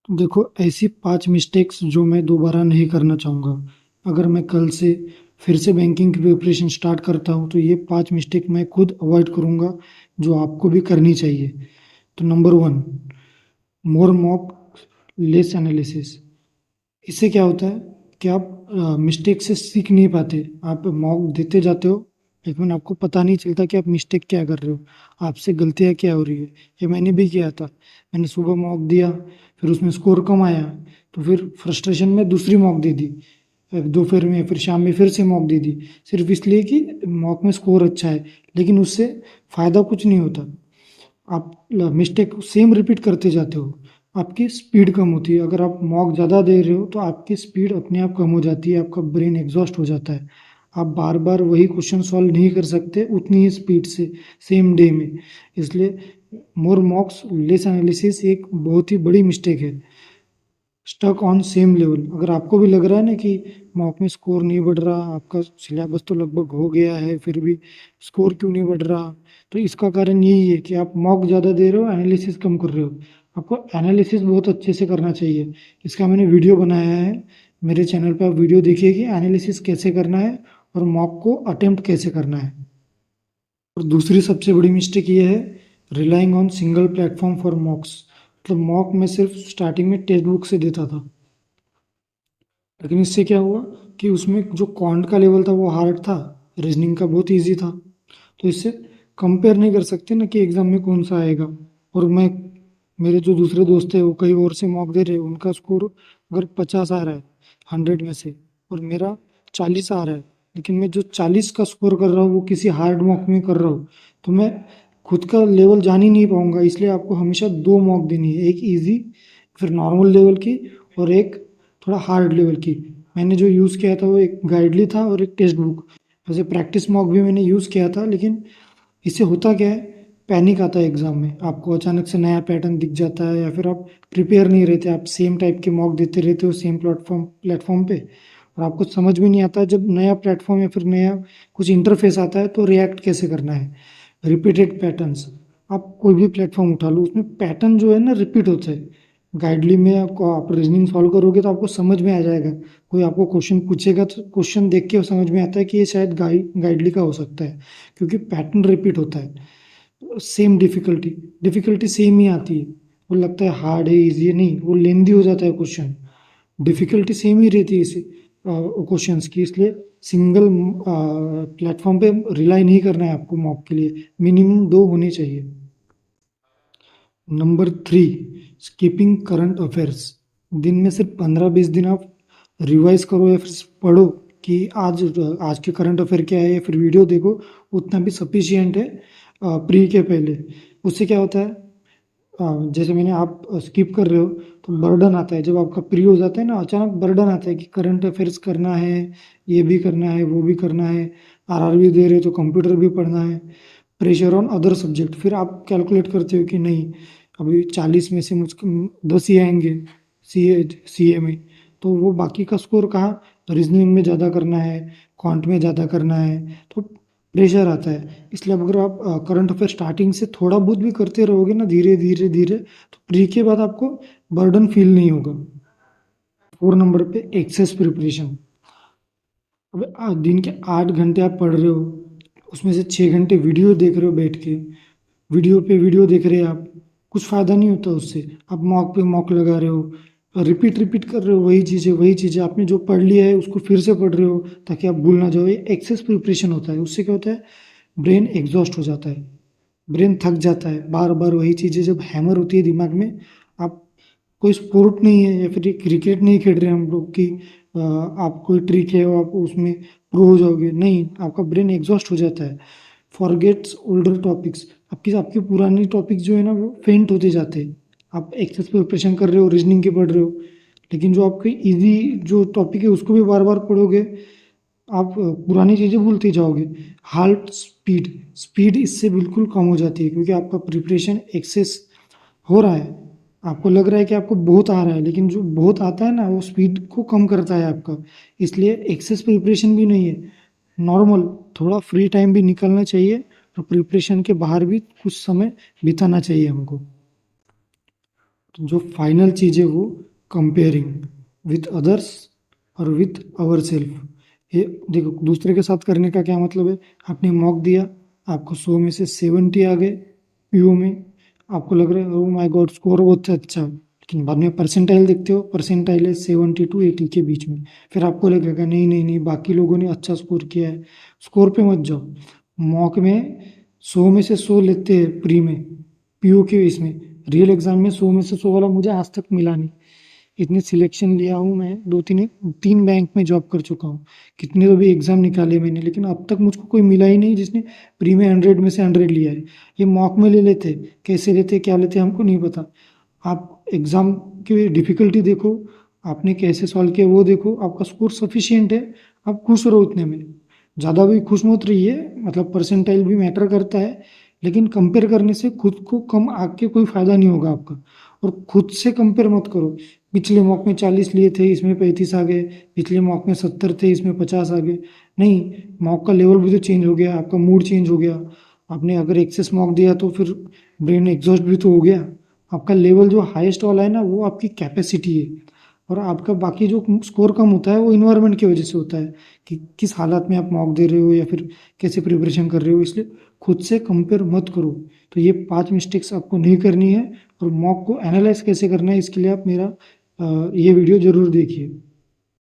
देखो, ऐसी 5 मिस्टेक्स जो मैं दोबारा नहीं करना चाहूँगा। अगर मैं कल से फिर से बैंकिंग की प्रिपरेशन स्टार्ट करता हूँ, तो ये 5 मिस्टेक मैं खुद अवॉइड करूँगा, जो आपको भी करनी चाहिए। तो नंबर 1, मोर मॉक लेस एनालिसिस। इससे क्या होता है कि आप मिस्टेक से सीख नहीं पाते। आप मॉक देते जाते हो, लेकिन आपको पता नहीं चलता कि आप मिस्टेक क्या कर रहे हो, आपसे गलतियाँ क्या हो रही है। ये मैंने भी किया था। मैंने सुबह मॉक दिया, फिर उसमें स्कोर कम आया, तो फिर फ्रस्ट्रेशन में दूसरी मॉक दे दी। दोपहर में फिर शाम में फिर से मॉक दे दी, सिर्फ इसलिए कि मॉक में स्कोर अच्छा है, लेकिन उससे फ़ायदा कुछ नहीं होता। आप मिस्टेक सेम रिपीट करते जाते हो, आपकी स्पीड कम होती है। अगर आप मॉक ज़्यादा दे रहे हो तो आपकी स्पीड अपने आप कम हो जाती है, आपका ब्रेन एग्जॉस्ट हो जाता है। आप बार बार वही क्वेश्चन सॉल्व नहीं कर सकते उतनी ही स्पीड से सेम डे में। इसलिए मोर मॉक्स लेस एनालिसिस एक बहुत ही बड़ी मिस्टेक है। Stuck on same level. अगर आपको भी लग रहा है ना कि मॉक में स्कोर नहीं बढ़ रहा, आपका सिलेबस तो लगभग हो गया है, फिर भी स्कोर क्यों नहीं बढ़ रहा, तो इसका कारण यही है कि आप मॉक ज़्यादा दे रहे हो, एनालिसिस कम कर रहे हो। आपको एनालिसिस बहुत अच्छे से करना चाहिए। इसका मैंने वीडियो बनाया है, मेरे चैनल पर आप वीडियो देखिए कि एनालिसिस कैसे करना है और मॉक को अटेम्प्ट कैसे करना है। और दूसरी सबसे बड़ी मिस्टेक ये है, relying on single platform for मॉक्स। मतलब मॉक में सिर्फ स्टार्टिंग में टेक्स्ट बुक से देता था, लेकिन इससे क्या हुआ कि उसमें जो क्वांट का लेवल था वो हार्ड था, रीजनिंग का बहुत इजी था। तो इससे कंपेयर नहीं कर सकते ना कि एग्ज़ाम में कौन सा आएगा। और मैं, मेरे जो दूसरे दोस्त हैं वो कई और से मॉक दे रहे हैं, उनका स्कोर अगर 50 आ रहा है 100 में से, और मेरा 40 आ रहा है, लेकिन मैं जो 40 का स्कोर कर रहा हूँ वो किसी हार्ड मॉक में कर रहा हूँ, तो मैं खुद का लेवल जान ही नहीं पाऊंगा। इसलिए आपको हमेशा दो मॉक देनी है, एक इजी फिर नॉर्मल लेवल की, और एक थोड़ा हार्ड लेवल की। मैंने जो यूज़ किया था वो एक गाइडली था और एक टेक्स्ट बुक। वैसे प्रैक्टिस मॉक भी मैंने यूज़ किया था, लेकिन इससे होता क्या है, पैनिक आता है एग्जाम में। आपको अचानक से नया पैटर्न दिख जाता है, या फिर आप प्रिपेयर नहीं रहते, आप सेम टाइप के मॉक देते रहते हो सेम प्लेटफॉर्म प्लेटफॉर्म पे, और आपको समझ भी नहीं आता जब नया प्लेटफॉर्म या फिर नया कुछ इंटरफेस आता है तो रिएक्ट कैसे करना है। रिपीटेड पैटर्न्स, आप कोई भी प्लेटफॉर्म उठा लो, उसमें पैटर्न जो है ना रिपीट होता है। गाइडली में आपको, आप रीजनिंग सॉल्व करोगे तो आपको समझ में आ जाएगा। कोई आपको क्वेश्चन पूछेगा तो क्वेश्चन देख के समझ में आता है कि ये शायद गाइडली का हो सकता है, क्योंकि पैटर्न रिपीट होता है। सेम डिफिकल्टी डिफिकल्टी सेम ही आती है। वो लगता है हार्ड है, इजी है, नहीं, वो लेंदी हो जाता है क्वेश्चन। डिफिकल्टी सेम ही रहती है इसे क्वेश्चंस की। इसलिए सिंगल प्लेटफॉर्म पे रिलाई नहीं करना है आपको मॉक के लिए, मिनिमम दो होने चाहिए। Number 3, skipping current affairs. दिन में सिर्फ 15-20 दिन आप रिवाइज करो या फिर पढ़ो कि आज आज के करंट अफेयर क्या है, या फिर वीडियो देखो, उतना भी सफिशियंट है प्री के पहले। उससे क्या होता है, जैसे मैंने, आप स्किप कर रहे हो तो बर्डन आता है। जब आपका प्री हो जाता है ना, अचानक बर्डन आता है कि करंट अफेयर्स करना है, ये भी करना है, वो भी करना है, आरआरबी दे रहे हो तो कंप्यूटर भी पढ़ना है, प्रेशर ऑन अदर सब्जेक्ट। फिर आप कैलकुलेट करते हो कि नहीं, अभी 40 में से मुझको 10 ही आएंगे सी ए में, तो वो बाकी का स्कोर कहाँ, रीजनिंग में ज़्यादा करना है, क्वांट में ज़्यादा करना है, तो प्रेशर आता है। इसलिए अब अगर आप करंट अफेयर स्टार्टिंग से थोड़ा बहुत भी करते रहोगे ना, धीरे धीरे धीरे, तो प्री के बाद आपको बर्डन फील नहीं होगा। 4 नंबर पे एक्सेस प्रिपरेशन। अब दिन के 8 घंटे आप पढ़ रहे हो, उसमें से 6 घंटे वीडियो देख रहे हो बैठ के, वीडियो पे वीडियो देख रहे हैं आप, कुछ फ़ायदा नहीं होता उससे। आप मॉक पे मॉक लगा रहे हो, रिपीट रिपीट कर रहे हो, वही चीज़ें आपने जो पढ़ लिया है उसको फिर से पढ़ रहे हो ताकि आप भूल ना जाओ। ये एक्सेस प्रिपरेशन होता है। उससे क्या होता है, ब्रेन एग्जॉस्ट हो जाता है, ब्रेन थक जाता है। बार बार वही चीज़ें जब हैमर होती है दिमाग में, आप, कोई स्पोर्ट नहीं है या फिर ये क्रिकेट नहीं खेल रहे हम लोग कि आप कोई ट्रिक है और आप उसमें प्रो हो जाओगे, नहीं, आपका ब्रेन एग्जॉस्ट हो जाता है। फॉरगेट्स ओल्डर टॉपिक्स, आपकी आपके पुराने टॉपिक जो है ना वो फेंट होते जाते हैं। आप एक्सेस प्रिपरेशन कर रहे हो, रीजनिंग के पढ़ रहे हो, लेकिन जो आपके इजी जो टॉपिक है उसको भी बार बार पढ़ोगे, आप पुरानी चीज़ें भूलते जाओगे। हार्ट स्पीड, स्पीड इससे बिल्कुल कम हो जाती है, क्योंकि आपका प्रिपरेशन एक्सेस हो रहा है। आपको लग रहा है कि आपको बहुत आ रहा है, लेकिन जो बहुत आता है ना वो स्पीड को कम करता है आपका। इसलिए एक्सेस प्रिपरेशन भी नहीं है, नॉर्मल थोड़ा फ्री टाइम भी निकलना चाहिए, और प्रिपरेशन के बाहर भी कुछ समय बिताना चाहिए हमको। तो जो फाइनल चीज़ है वो कंपेयरिंग विथ अदर्स और विथ आवर सेल्फ। ये देखो, दूसरे के साथ करने का क्या मतलब है। आपने मॉक दिया, आपको 100 में से 70 आ गए पीओ में, आपको लग रहा है ओ माय गॉड स्कोर बहुत अच्छा, लेकिन बाद में परसेंटाइल देखते हो, परसेंटाइल है 70 टू 80 के बीच में। फिर आपको लगेगा नहीं नहीं नहीं, बाकी लोगों ने अच्छा स्कोर किया है। स्कोर पे मत जाओ। मॉक में 100 में से 100 लेते हैं प्री में, पीओ के इसमें। रियल एग्जाम में 100 में से 100 वाला मुझे आज तक मिला नहीं। इतने सिलेक्शन लिया हूँ मैं, दो तीन तीन बैंक में जॉब कर चुका हूँ, कितने तो भी एग्जाम निकाले मैंने, लेकिन अब तक मुझको कोई मिला ही नहीं जिसने प्री में 100 में से 100 लिया है। ये मॉक में ले लेते, कैसे लेते क्या लेते हमको नहीं पता। आप एग्जाम की डिफिकल्टी देखो, आपने कैसे सॉल्व किया वो देखो, आपका स्कोर सफिशियंट है, आप खुश रहो उतने में। ज़्यादा भी खुश मत रहिए, मतलब परसेंटाइल भी मैटर करता है, लेकिन कंपेयर करने से खुद को कम आग के कोई फायदा नहीं होगा आपका। और खुद से कंपेयर मत करो, पिछले मॉक में 40 लिए थे इसमें 35 आ गए, पिछले मॉक में 70 थे इसमें 50 आ गए। नहीं, मॉक का लेवल भी तो चेंज हो गया, आपका मूड चेंज हो गया। आपने अगर एक्सेस मॉक दिया तो फिर ब्रेन एग्जॉस्ट भी तो हो गया। आपका लेवल जो हाईएस्ट वाला है ना, वो आपकी कैपेसिटी है। और आपका बाकी जो स्कोर कम होता है वो इन्वायरमेंट की वजह से होता है, कि किस हालत में आप मॉक दे रहे हो या फिर कैसे प्रिपरेशन कर रहे हो। इसलिए खुद से कंपेयर मत करो। तो ये 5 मिस्टेक्स आपको नहीं करनी है। और मॉक को एनालाइज कैसे करना है, इसके लिए आप मेरा ये वीडियो ज़रूर देखिए।